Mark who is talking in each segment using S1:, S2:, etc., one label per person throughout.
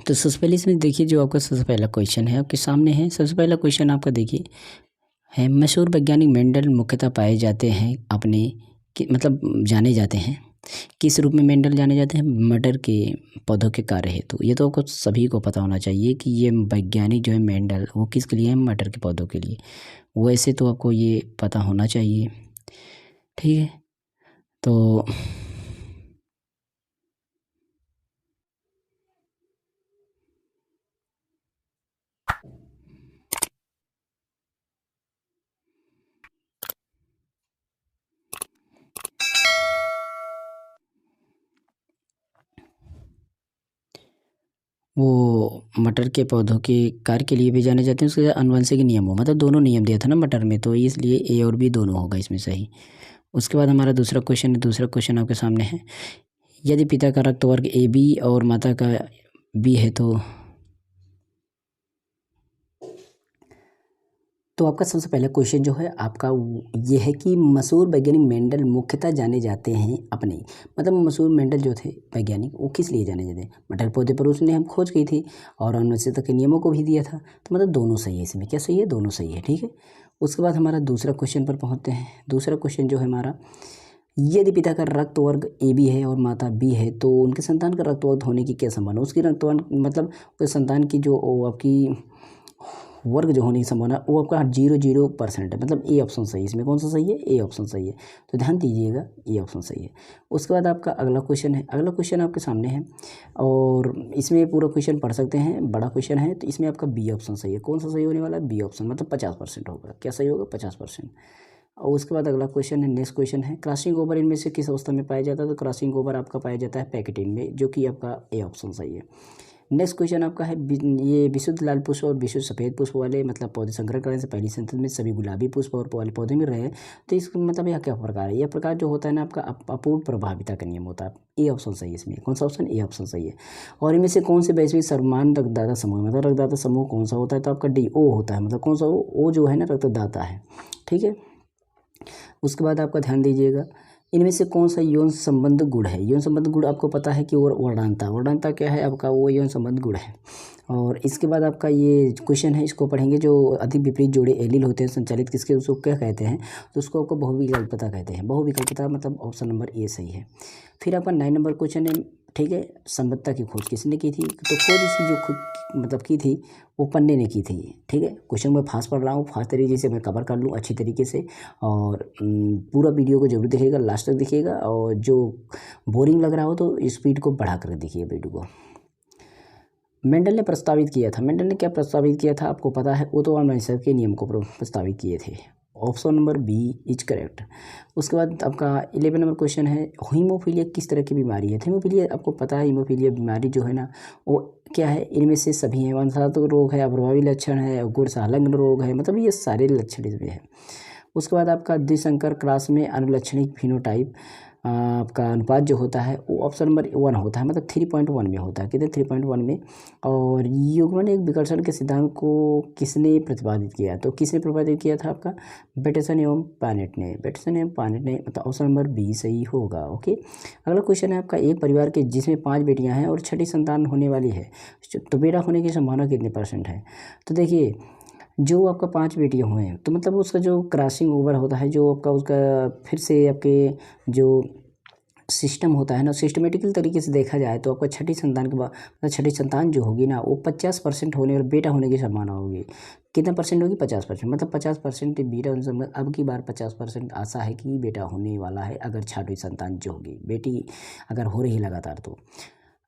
S1: तो सबसे पहले इसमें देखिए, जो आपका सबसे पहला क्वेश्चन है आपके सामने है। सबसे पहला क्वेश्चन आपका देखिए है, मशहूर वैज्ञानिक मेंडल मुख्यतः पाए जाते हैं अपने मतलब जाने जाते हैं किस रूप में मेंडल जाने जाते हैं? मटर के पौधों के कार्य हेतु। ये तो आपको सभी को पता होना चाहिए कि ये वैज्ञानिक जो है मेंडल, वो किसके लिए है? मटर के पौधों के लिए। वैसे तो आपको ये पता होना चाहिए, ठीक है। तो वो मटर के पौधों के कार्य के लिए भी जाने जाते हैं। उसके आनुवंशिक नियमों, मतलब दोनों नियम दिया था ना मटर में, तो इसलिए ए और बी दोनों होगा इसमें सही। उसके बाद हमारा दूसरा क्वेश्चन है। दूसरा क्वेश्चन आपके सामने है, यदि पिता का रक्त वर्ग ए बी और माता का बी है तो आपका सबसे पहला क्वेश्चन जो है आपका ये है कि मशहूर वैज्ञानिक मेंडल मुख्यतः जाने जाते हैं अपने, मतलब मशहूर मेंडल जो थे वैज्ञानिक, वो किस लिए जाने जाते हैं? मटर पौधे पर उसने हम खोज की थी और अनुवंशिकता के नियमों को भी दिया था। तो मतलब दोनों सही है इसमें। क्या सही है? दोनों सही है, ठीक है। उसके बाद हमारा दूसरा क्वेश्चन पर पहुँचते हैं। दूसरा क्वेश्चन जो है हमारा, यदि पिता का रक्त वर्ग ए बी है और माता बी है तो उनके संतान का रक्त वर्ग होने की क्या संभावना? उसकी रक्त वर्ग मतलब उस संतान की जो आपकी वर्ग जो होने की संभावना वो आपका 0% है। मतलब ए ऑप्शन सही है इसमें। कौन सा सही है? ए ऑप्शन सही है। तो ध्यान दीजिएगा, ए ऑप्शन सही है। उसके बाद आपका अगला क्वेश्चन है। अगला क्वेश्चन आपके सामने है और इसमें पूरा क्वेश्चन पढ़ सकते हैं, बड़ा क्वेश्चन है। तो इसमें आपका बी ऑप्शन सही है। कौन सा सही होने वाला है? बी ऑप्शन, मतलब 50% होगा। क्या सही होगा? 50%। और उसके बाद अगला क्वेश्चन है, नेक्स्ट क्वेश्चन है, क्रॉसिंग ओवर इनमें से किस अवस्था में पाया जाता है? तो क्रॉसिंग ओवर आपका पाया जाता है पैकेटिन में, जो कि आपका ए ऑप्शन सही है। नेक्स्ट क्वेश्चन आपका है, ये विशुद्ध लाल पुष्प और विशुद्ध सफ़ेद पुष्प वाले मतलब पौधे संग्रह करने से पहली संतति में सभी गुलाबी पुष्प और वाले पौधे मिल रहे हैं। तो इस मतलब यह क्या प्रकार है? यह प्रकार जो होता है ना आपका अपूर्ण प्रभाविता का नियम होता है। ए ऑप्शन सही है इसमें। कौन सा ऑप्शन? ए ऑप्शन सही है। और इनमें से कौन से वैश्विक सर्वमान्य रक्तदाता समूह, मतलब रक्तदाता समूह कौन सा होता है? तो आपका डी ओ होता है। मतलब कौन सा? ओ जो है ना रक्तदाता है, ठीक है। उसके बाद आपका ध्यान दीजिएगा, इनमें से कौन सा यौन संबंध गुण है? यौन संबंध गुण आपको पता है कि वो वर्णांता, वर्णांता क्या है आपका? वो यौन संबंध गुण है। और इसके बाद आपका ये क्वेश्चन है, इसको पढ़ेंगे, जो अधिक विपरीत जोड़े एलील होते हैं संचालित किसके, उसको क्या कहते हैं? तो उसको आपको बहुविकल्पता कहते हैं। बहुविकल्पता मतलब ऑप्शन नंबर ए सही है। फिर आपका 9 नंबर क्वेश्चन है, ठीक है, संबद्धता की खोज किसने की थी? तो खोज इसकी जो खुद मतलब की थी वो पन्ने ने की थी, ठीक है। क्वेश्चन मैं फास्ट पढ़ रहा हूँ, फास्ट तरीके से मैं कवर कर लूँ अच्छी तरीके से। और पूरा वीडियो को जरूर देखिएगा, लास्ट तक देखिएगा। और जो बोरिंग लग रहा हो तो स्पीड को बढ़ा कर देखिए वीडियो को। मेंडल ने प्रस्तावित किया था, मेंडल ने क्या प्रस्तावित किया था आपको पता है? वो तो अनुवंशिकता के नियम को प्रस्तावित किए थे। Option number B is correct. उसके बाद आपका 11 नंबर क्वेश्चन है, हीमोफीलिया किस तरह की बीमारी है? हीमोफीलिया आपको पता है, हीमोफीलिया बीमारी जो है ना वो क्या है? इनमें से सभी हैं। वंशात्मक रोग है, अप्रभावी लक्षण है, गुण संलग्न रोग है, मतलब ये सारे लक्षण इसमें है। उसके बाद आपका द्विसंकर क्रॉस में अनुलक्षणिक फिनोटाइप आपका अनुपात जो होता है वो ऑप्शन नंबर 1 होता है, मतलब 3.1 में होता है। कितने? 3.1 में। और युग्मन एक विकर्षण के सिद्धांत को किसने प्रतिपादित किया? तो किसने प्रतिपादित किया था आपका? बेटेसन एवं पानेट ने, बेटेसन एवं पानेट ने, मतलब ऑप्शन नंबर बी सही होगा। ओके। अगला क्वेश्चन है आपका, एक परिवार के जिसमें 5 बेटियां हैं और छठी संतान होने वाली है तो बेटा होने की संभावना कितने % है? तो देखिए, जो आपका 5 बेटियां हुए हैं तो मतलब उसका जो क्रॉसिंग ओवर होता है, जो आपका उसका फिर से आपके जो सिस्टम होता है ना, सिस्टमेटिकल तरीके से देखा जाए तो आपका छठी संतान के बाद मतलब छठी संतान जो होगी ना वो 50% होने और बेटा होने की संभावना होगी। कितना % होगी? 50%। मतलब 50% बेटा होने से अब की बार 50% आशा है कि बेटा होने वाला है, अगर छठी संतान जो होगी, बेटी अगर हो रही लगातार तो।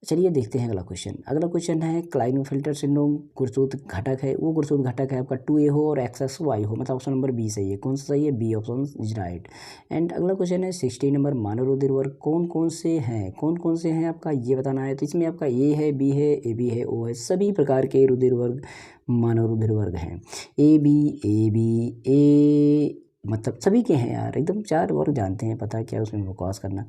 S1: चलिए देखते हैं अगला क्वेश्चन। अगला क्वेश्चन है, क्लाइनफिल्टर सिंड्रोम गुरसूत्र घटक है, वो गुरसूत्र घटक है आपका 2A हो और XXY हो, मतलब ऑप्शन नंबर बी सही है। कौन सा सही है? B option is right. And अगला क्वेश्चन है, 60 नंबर, मानव रुधिर वर्ग कौन कौन से हैं? कौन कौन से हैं आपका ये बताना है। तो इसमें आपका ए है, बी है, ए बी है, ओ है, सभी प्रकार के रुधिर वर्ग मानव रुधिर वर्ग हैं। ए बी ए मतलब सभी के हैं यार, एकदम 4 वर्ग जानते हैं, पता है क्या उसमें बकवास करना।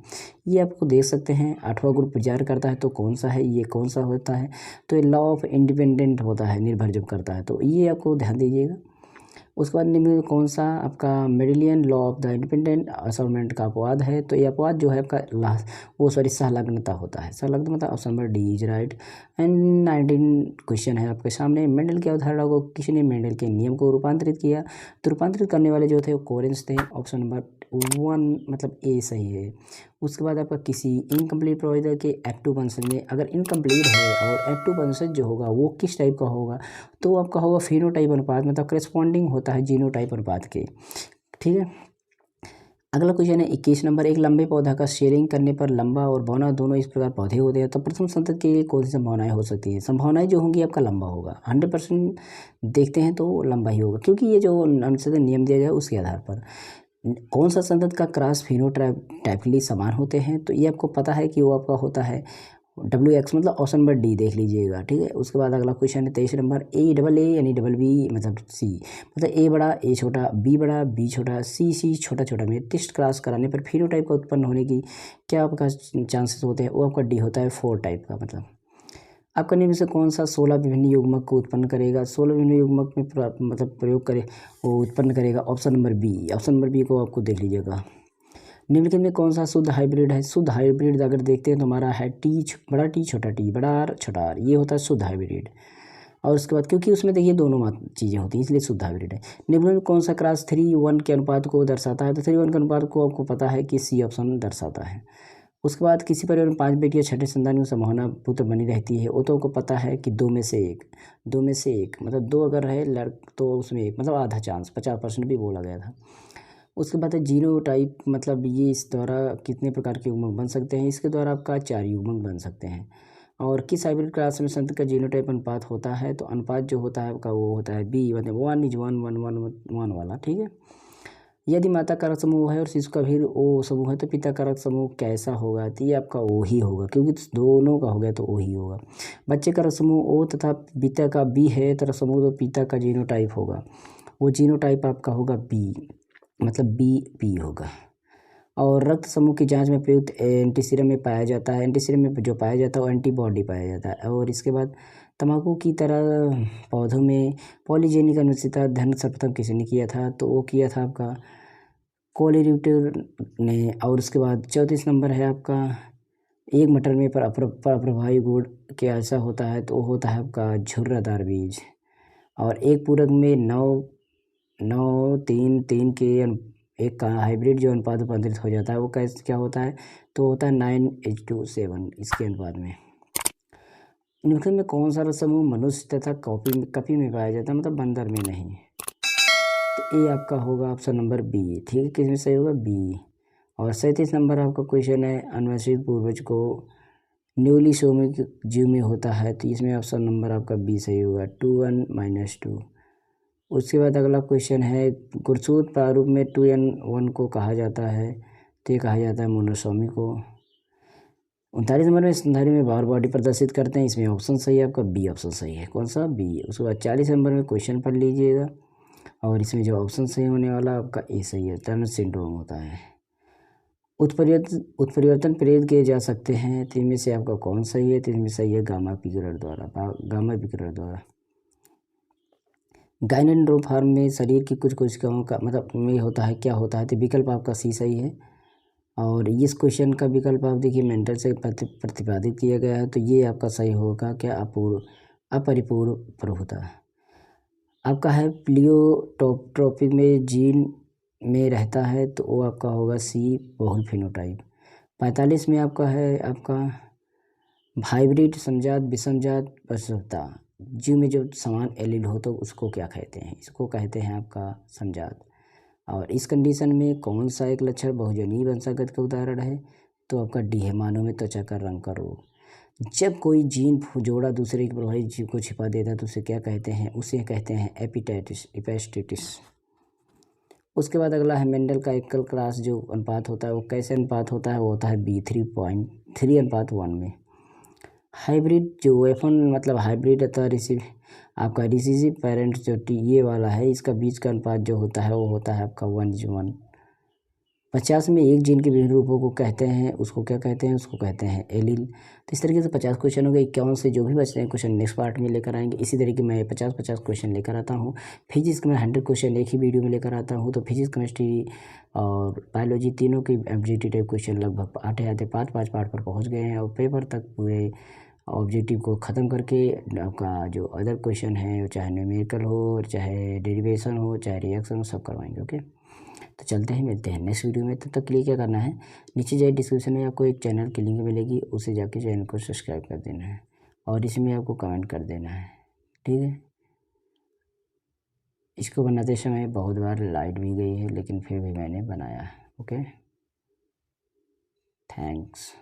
S1: ये आपको देख सकते हैं। 8वां ग्रुप विचार करता है तो कौन सा है? ये कौन सा होता है? तो ये लॉ ऑफ इंडिपेंडेंट होता है, निर्भर जब करता है, तो ये आपको ध्यान दीजिएगा। उसके बाद निम्न में कौन सा आपका Mendelian law of the independent assortment का अपवाद है? तो ये अपवाद जो है आपका लास्ट सहलग्नता होता है। संलग्न मतलब option number D is right. And 19 question है आपके सामने। मेंडल की अवधारणा को किसने मेंडल के नियम को रूपांतरित किया? तो रूपांतरित करने वाले जो थे वो कोरेंस थे। ऑप्शन नंबर 1 मतलब ए सही है। उसके बाद आपका किसी इनकम्प्लीट प्रोवाइडर के F2 वंशज में अगर इनकम्प्लीट है और F2 वंशज जो होगा वो किस टाइप का होगा? तो आपका होगा फिनोटाइप अनुपात, मतलब करेस्पॉन्डिंग होता है जीनोटाइप अनुपात के। ठीक है। अगला क्वेश्चन है 21 नंबर। एक लंबे पौधा का शेयरिंग करने पर लंबा और बौना दोनों इस प्रकार पौधे होते हैं, तो प्रथम संतति के लिए कौन सी संभावनाएं हो सकती हैं? संभावनाएं जो होंगी आपका लंबा होगा। 100% देखते हैं तो लंबा ही होगा, क्योंकि ये जो अनुच्छेद नियम दिया गया है उसके आधार पर। कौन सा संतति का क्रॉस फिनोटाइपली समान होते हैं? तो ये आपको पता है कि वो आपका होता है WX, मतलब ऑप्शन नंबर डी देख लीजिएगा। ठीक है। उसके बाद अगला क्वेश्चन है 23 नंबर। A यानी डबल बी मतलब C, मतलब A बड़ा A छोटा B बड़ा B छोटा C छोटा छोटा में टेस्ट क्रॉस कराने पर फिनोटाइप का उत्पन्न होने की क्या आपका चांसेस होते हैं? वो आपका डी होता है 4 टाइप का। मतलब आपका निम्न से कौन सा 16 विभिन्न युग्मक को उत्पन्न करेगा? 16 विभिन्न युग्मक में मतलब प्रयोग करे वो उत्पन्न करेगा option number B. Option number B को आपको देख लीजिएगा। निम्नलिखित में कौन सा शुद्ध हाइब्रिड है? शुद्ध हाइब्रिड अगर देखते हैं तो हमारा है बड़ा टी छोटा टी बड़ा आर छोटा आर, ये होता है शुद्ध हाइब्रिड। और उसके बाद क्योंकि उसमें देखिए दोनों चीज़ें होती हैं इसलिए शुद्ध हाइब्रिड है। निम्न में कौन सा क्रॉस 3:1 के अनुपात को दर्शाता है? तो 3:1 के अनुपात को आपको पता है कि सी ऑप्शन दर्शाता है। उसके बाद किसी परिवार में 5 बेटियां छठे संतान की संभावना पुत्र बनी रहती है, वो तो आपको पता है कि 2 में से 1 मतलब 2 अगर है तो उसमें 1 मतलब आधा चांस 50% भी बोला गया था। उसके बाद है जीनोटाइप, मतलब ये इस द्वारा कितने प्रकार के युग्मक बन सकते हैं? इसके द्वारा आपका 4 युग्मक बन सकते हैं। और किस हाइब्रिड क्लास में संतति का जीनोटाइप अनुपात होता है? तो अनुपात जो होता है आपका वो होता है बी, मतलब 1:1:1:1 वाला। ठीक है। यदि माता कारक समूह है और शिशु का भी ओ समूह है तो पिता कारक समूह कैसा होगा? तो ये आपका ओ ही होगा, क्योंकि दोनों का हो गया तो ओ ही होगा। बच्चे कारक समूह ओ तथा पिता का बी है तरह समूह, तो पिता का जीनोटाइप होगा वो जीनोटाइप आपका होगा बी, मतलब बी होगा। और रक्त समूह की जांच में प्रयुक्त एंटीसीरम में पाया जाता है, एंटीसीरम में जो पाया जाता है वो एंटीबॉडी पाया जाता है। और इसके बाद तंबाकू की तरह पौधों में पॉलीजेनिक अनुचिता अध्ययन सर्वप्रथम किसने किया था? तो वो किया था आपका कोलिरिट्यूर ने। और उसके बाद 34 नंबर है आपका। एक मटर में पर अप्रभावी गुण क्या ऐसा होता है? तो वो होता है आपका झुर्रादार बीज। और एक पूरक में 9:3:3 के एक का हाइब्रिड जो अनुपात रूपांतरित हो जाता है वो कैसे क्या होता है? तो होता है 9:7 इसके अनुपात में। निम्नलिखित में कौन सा रस समूह मनुष्य तथा कपी में पाया जाता है, मतलब बंदर में नहीं? तो ये आपका होगा ऑप्शन नंबर बी। ठीक है, किस में सही होगा? बी। और 37 नंबर आपका क्वेश्चन है अन्वेषित पूर्वज को न्यूली सोमिक जीव में होता है, तो इसमें ऑप्शन नंबर आपका बी सही होगा 2n-2। उसके बाद अगला क्वेश्चन है गुरसूत्र प्रारूप में 2n1 को कहा जाता है, तो ये कहा जाता है मोनोसोमी को। 39 नंबर में स्तनधारी में बार बॉडी प्रदर्शित करते हैं, इसमें ऑप्शन सही है आपका बी ऑप्शन सही है। कौन सा? बी। उसके बाद 40 नंबर में क्वेश्चन पढ़ लीजिएगा और इसमें जो ऑप्शन सही होने वाला आपका ए सही है। टर्नर सिंड्रोम होता है। उत्परिवर्तन प्रेरित किए जा सकते हैं, तो इनमें से आपका कौन सही है? तो इसमें सही है गामा विकिरण द्वारा। गाइनेंड्रोफार्म में शरीर की कुछ कोशिकाओं का मतलब में होता है, क्या होता है? तो विकल्प आपका सी सही है। और इस क्वेश्चन का विकल्प आप देखिए मेंटल से प्रतिपादित किया गया है, तो ये आपका सही होगा क्या? अपरिपूर्ण प्रभुता। आपका है प्लियोट्रोपिक में जीन में रहता है, तो वो आपका होगा सी बहुल फिनोटाइप। 45 में आपका है आपका हाइब्रिड समजात विषमजात वस्तुता जीव में जो समान एलील हो तो उसको क्या कहते हैं? इसको कहते हैं आपका समजात। और इस कंडीशन में कौन सा एक लक्षण बहुजनीय वंशागत का उदाहरण है? तो आपका डी है मानव में त्वचा का रंग का रोग। जब कोई जीन जोड़ा दूसरे के प्रभावित जीव को छिपा देता है तो उसे क्या कहते हैं? उसे कहते हैं एपिस्टेटिस। उसके बाद अगला है मेंडल का एकल क्लास जो अनुपात होता है वो कैसे अनुपात होता है? वो होता है B3:3:1 में। हाइब्रिड जो F1 मतलब हाइब्रिड अथवा रिसीसिव पेरेंट जो ये वाला है, इसका बीच का अनुपात जो होता है वो होता है आपका 1:1। 50 में एक जीन के विभिन्न रूपों को कहते हैं, उसको क्या कहते हैं, उसको कहते हैं एलील। तो इस तरीके से 50 क्वेश्चन हो गए। 51 से जो भी बचते हैं क्वेश्चन नेक्स्ट पार्ट में लेकर आएंगे। इसी तरीके मैं 50-50 क्वेश्चन लेकर आता हूँ। फिजिक्स के मैं 100 क्वेश्चन एक ही वीडियो में लेकर आता हूँ। तो फिजिक्स, केमिस्ट्री और बायोलॉजी तीनों की एमसीक्यू टाइप क्वेश्चन लगभग आते आते 5-5 पार्ट पर पहुँच गए हैं और पेपर तक पूरे ऑब्जेक्टिव को ख़त्म करके आपका जो अदर क्वेश्चन है, चाहे न्यूमेरिकल हो, चाहे डेरिवेशन हो, चाहे रिएक्शन हो, सब करवाएंगे। ओके, तो चलते हैं, मिलते हैं नेक्स्ट वीडियो में। तब तक के लिए क्या करना है, नीचे जाए डिस्क्रिप्शन में आपको एक चैनल की लिंक मिलेगी, उसे जाके चैनल को सब्सक्राइब कर देना है और इसमें आपको कमेंट कर देना है। ठीक है, इसको बनाते समय बहुत बार लाइट भी गई है, लेकिन फिर भी मैंने बनाया है। Okay, thanks.